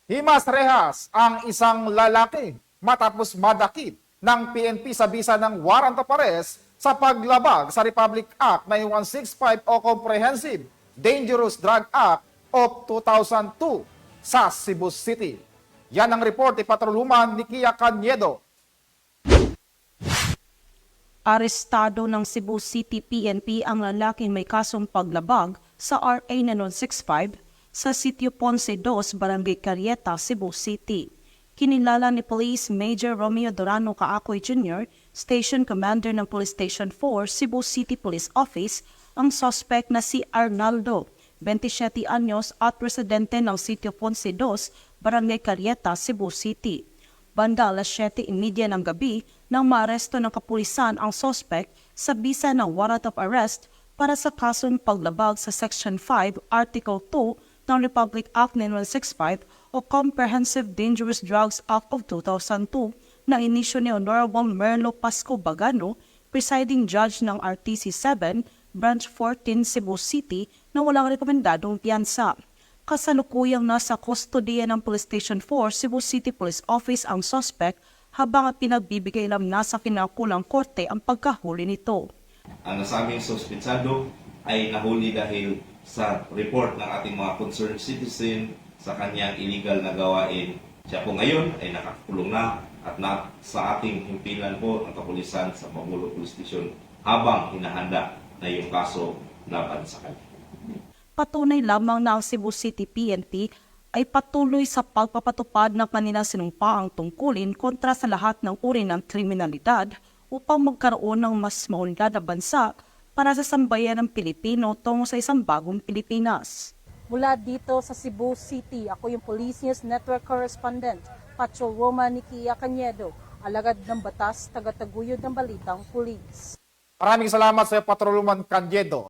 Himas rehas ang isang lalaki matapos madakip ng PNP sa bisa ng warrant of arrest sa paglabag sa Republic Act 9165 o Comprehensive Dangerous Drug Act of 2002 sa Cebu City. Yan ang report ni Patrolwoman ni Kia Caniedo. Arestado ng Cebu City PNP ang lalaking may kasong paglabag sa RA 9165 sa Sitio Ponce 2, Barangay Carieta, Cebu City. Kinilala ni Police Major Romeo Dorano Caacoy Jr., Station Commander ng Police Station 4, Cebu City Police Office, ang suspect na si Arnaldo, 27 anyos at residente ng Sitio Ponce 2, Barangay Carieta, Cebu City. Banda alas 7:30 ng gabi nang maaresto ng kapulisan ang suspect sa bisa ng warrant of arrest para sa kasong paglabag sa Section 5, Article 2 ng Republic Act 9165 o Comprehensive Dangerous Drugs Act of 2002 na inisyo ni Honorable Merlo Pasco Bagano, presiding judge ng RTC 7, Branch 14, Cebu City na walang rekomendadong piyansa. Kasalukuyang nasa kustodiya ng Police Station 4, Cebu City Police Office ang suspect habang pinagbibigay lang nasa kinakulang korte ang pagkahuli nito. Ang nasabing suspensado ay nahuli dahil sa report ng ating mga concerned citizen sa kanyang illegal na gawain. Siya po ngayon ay nakakulong na at sa ating himpilan po ang kapulisan sa Pangulo Police Station habang hinahanda na yung kaso laban sa kanya. Patunay lamang na ang Cebu City PNP ay patuloy sa pagpapatupad ng kanilang sinumpaang tungkulin kontra sa lahat ng uri ng kriminalidad upang magkaroon ng mas maunlad na bansa para sa sambayan ng Pilipino tungo sa isang bagong Pilipinas. Mula dito sa Cebu City, ako yung Police News Network Correspondent, Patrolwoman ni Kia Caniedo, alagad ng batas, tagataguyod ng balitang pulis. Maraming salamat sa Patrolwoman Caniedo.